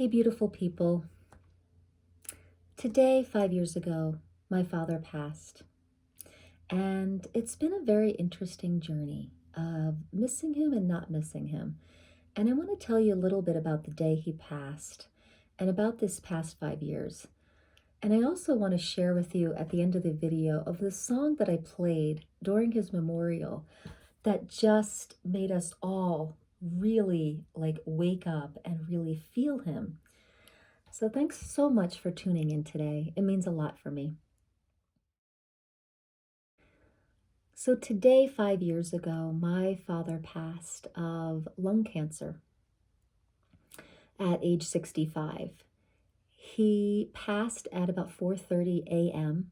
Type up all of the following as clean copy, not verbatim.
Hey, beautiful people. Today, 5 years ago, my father passed. And it's been a very interesting journey of missing him and not missing him. And I want to tell you a little bit about the day he passed and about this past 5 years. And I also want to share with you at the end of the video of the song that I played during his memorial that just made us all really wake up and really feel him. So thanks so much for tuning in today. It means a lot for me. So today, 5 years ago, my father passed of lung cancer at age 65. He passed at about 4:30 a.m.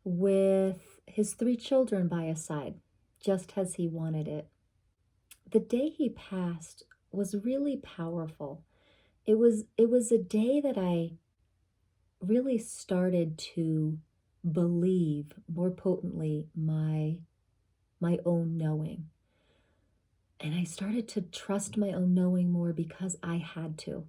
with his 3 children by his side, just as he wanted it. The day he passed was really powerful. It was a day that I really started to believe more potently my own knowing. And I started to trust my own knowing more because I had to.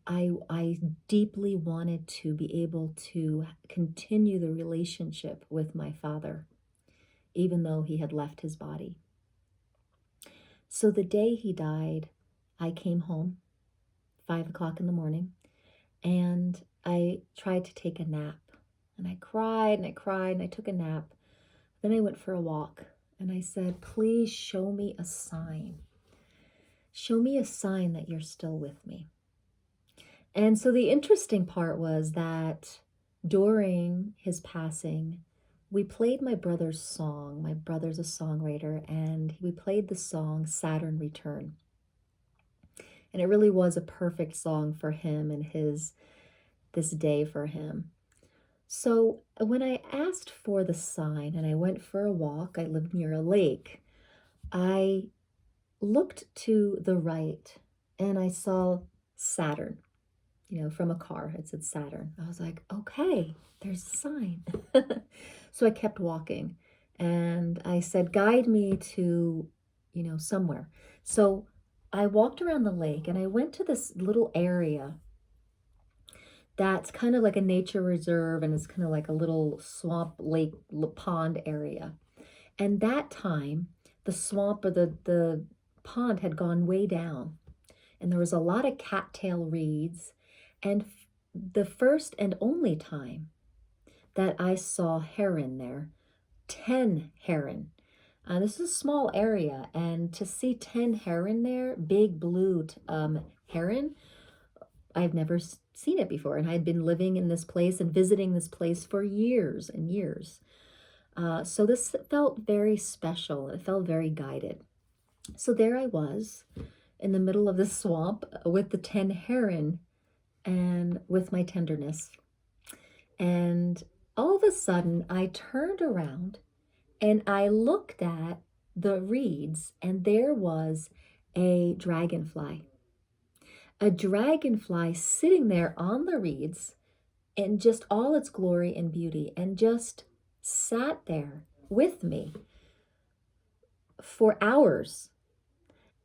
I deeply wanted to be able to continue the relationship with my father, even though he had left his body. So the day he died, I came home, 5 o'clock in the morning, and I tried to take a nap. And I cried and I cried and I took a nap. Then I went for a walk and I said, please show me a sign. Show me a sign that you're still with me. And so the interesting part was that during his passing, we played my brother's song. My brother's a songwriter, and we played the song Saturn Return. And it really was a perfect song for him and this day for him. So when I asked for the sign and I went for a walk, I lived near a lake, I looked to the right and I saw Saturn, from a car. It said Saturn. I was like, okay, there's a sign. So I kept walking and I said, guide me to, somewhere. So I walked around the lake and I went to this little area that's kind of like a nature reserve, and it's kind of like a little swamp lake pond area. And that time, the swamp or the pond had gone way down, and there was a lot of cattail reeds. And the first and only time that I saw heron there, 10 heron. This is a small area, and to see 10 heron there, big blue heron, I've never seen it before. And I'd been living in this place and visiting this place for years and years. So this felt very special. It felt very guided. So there I was in the middle of the swamp with the 10 heron and with my tenderness. And all of a sudden I turned around and I looked at the reeds, and there was a dragonfly. A dragonfly sitting there on the reeds in just all its glory and beauty, and just sat there with me for hours.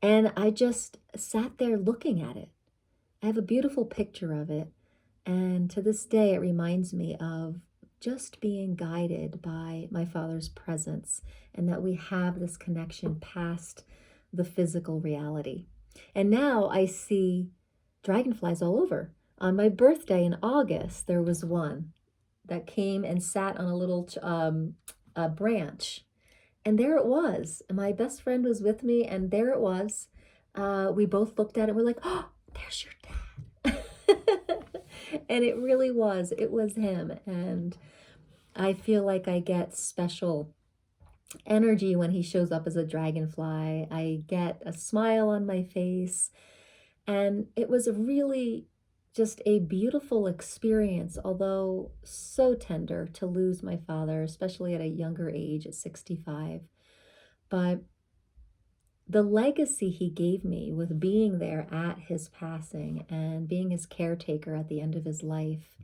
And I just sat there looking at it. I have a beautiful picture of it. And to this day, it reminds me of just being guided by my father's presence, and that we have this connection past the physical reality. And now I see dragonflies all over. On my birthday in August, there was one that came and sat on a little branch. And there it was. My best friend was with me, and there it was. We both looked at it and we're like, oh, there's your dad. And it really was. It was him. And I feel like I get special energy when he shows up as a dragonfly. I get a smile on my face. And it was really just a beautiful experience, although so tender to lose my father, especially at a younger age at 65. But the legacy he gave me with being there at his passing and being his caretaker at the end of his life,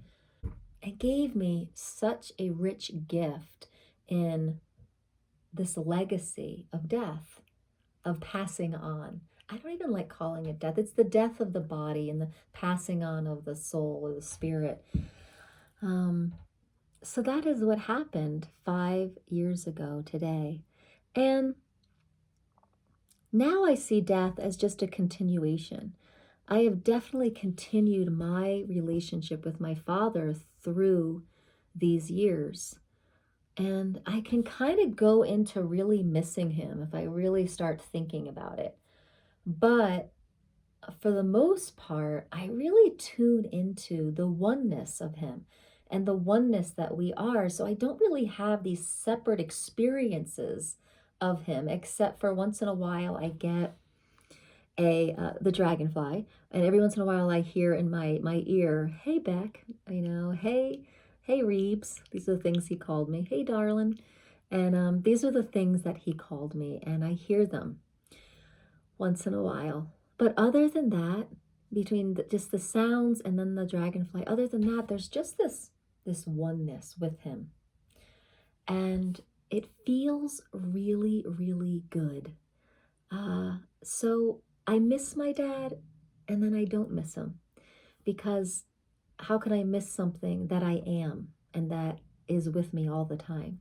it gave me such a rich gift in this legacy of death, of passing on. I don't even like calling it death. It's the death of the body and the passing on of the soul or the spirit. Um, so that is what happened 5 years ago today. And now I see death as just a continuation. I have definitely continued my relationship with my father through these years. And I can kind of go into really missing him if I really start thinking about it. But for the most part, I really tune into the oneness of him and the oneness that we are. So I don't really have these separate experiences of him, except for once in a while I get the dragonfly, and every once in a while I hear in my ear, "Hey Beck," hey Reeves. These are the things he called me. "Hey darling," and these are the things that he called me, and I hear them once in a while. But other than that, between just the sounds and then the dragonfly, other than that, there's just this oneness with him, and it feels really, really good. So I miss my dad, and then I don't miss him, because how can I miss something that I am and that is with me all the time?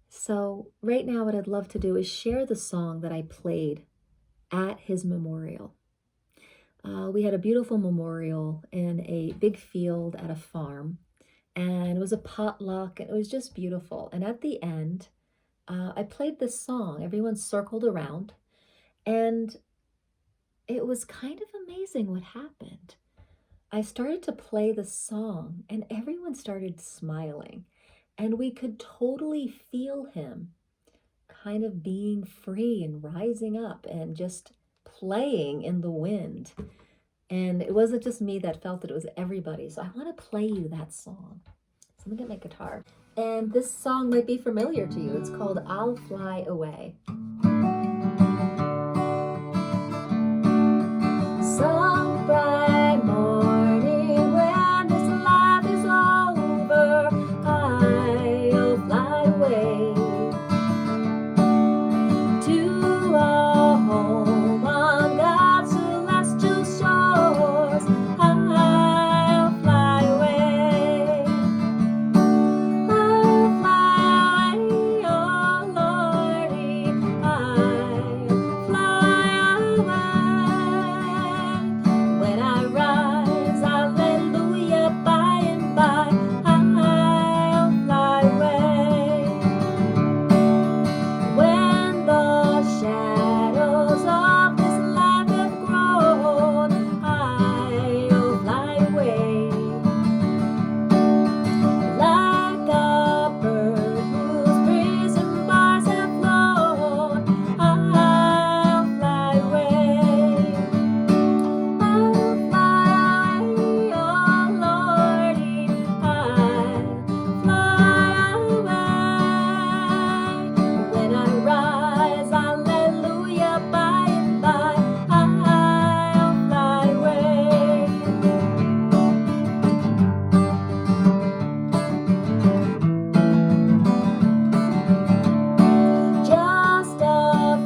So right now, what I'd love to do is share the song that I played at his memorial. We had a beautiful memorial in a big field at a farm, and it was a potluck, and it was just beautiful. And at the end, I played this song. Everyone circled around, and it was kind of amazing what happened. I started to play the song, and everyone started smiling, and we could totally feel him kind of being free and rising up and just playing in the wind. And it wasn't just me that felt it, it was everybody. So I want to play you that song. So let me get my guitar. And this song might be familiar to you. It's called "I'll Fly Away." Some bright morning when this life is over, I'll fly away to a home on God's celestial shores. I'll fly away. I'll fly away, oh Lordy, I'll fly away. When I rise, hallelujah, by and by, I'll fly away. When the shadows of this life have grown, I'll fly away. Like a bird whose prison bars have flown, I'll fly away. I'll fly away, oh Lordy, I'll fly away. When I rise, hallelujah, by and by, I'll fly away. Just a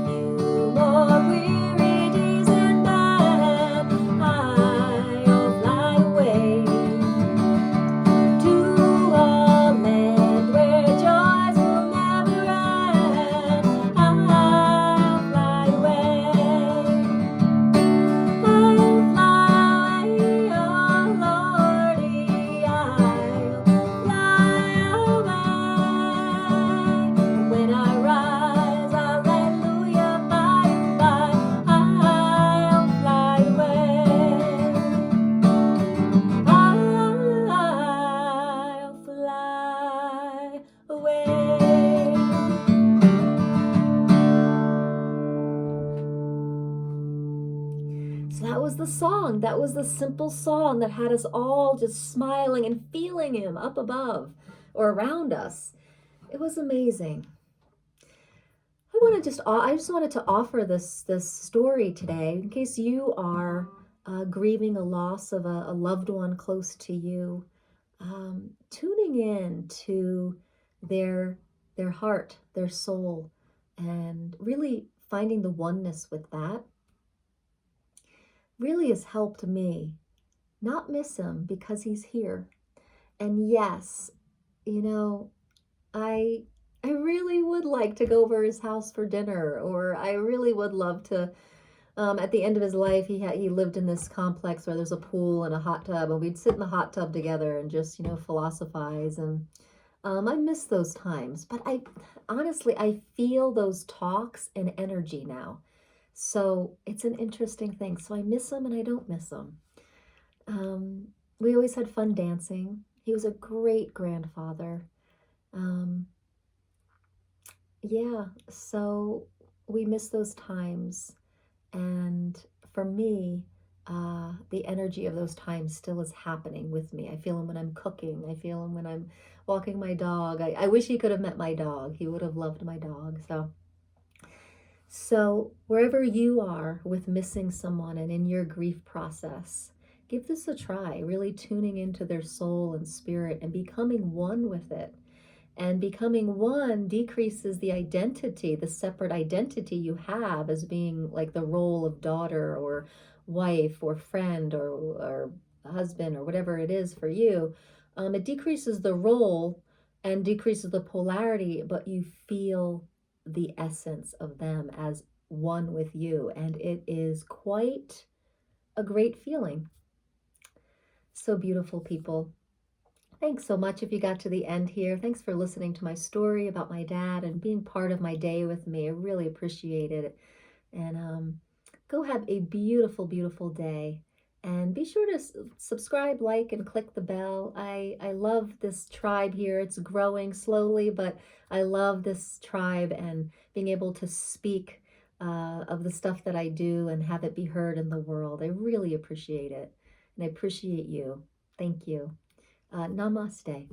few more weary days and then I'll fly away to a land where joys will never end. I'll fly away. I'll fly away, oh Lordy, I'll fly away. When I rise, hallelujah, by and by, I'll fly away. I'll fly away. So that was the song. That was the simple song that had us all just smiling and feeling him up above or around us. It was amazing. I just wanted to offer this story today in case you are grieving a loss of a loved one close to you, tuning in to their heart, their soul, and really finding the oneness with that really has helped me not miss him because he's here. And yes, you know, I I really would like to go over his house for dinner, or I really would love to. At the end of his life, he lived in this complex where there's a pool and a hot tub, and we'd sit in the hot tub together and just philosophize. And I miss those times, but I honestly I feel those talks and energy now. So it's an interesting thing. So I miss him and I don't miss him. Um, we always had fun dancing. He was a great grandfather. Um, yeah, so we miss those times. And for me, the energy of those times still is happening with me. I feel him when I'm cooking. I feel him when I'm walking my dog. I wish he could have met my dog. He would have loved my dog. So wherever you are with missing someone and in your grief process, give this a try, really tuning into their soul and spirit and becoming one with it. And becoming one decreases the identity, the separate identity you have as being like the role of daughter or wife or friend or husband or whatever it is for you. It decreases the role and decreases the polarity, but you feel the essence of them as one with you. And it is quite a great feeling. So beautiful, people. Thanks so much if you got to the end here. Thanks for listening to my story about my dad and being part of my day with me. I really appreciate it. And go have a beautiful, beautiful day. And be sure to subscribe, like, and click the bell. I love this tribe here. It's growing slowly, but I love this tribe and being able to speak of the stuff that I do and have it be heard in the world. I really appreciate it. And I appreciate you. Thank you. Namaste.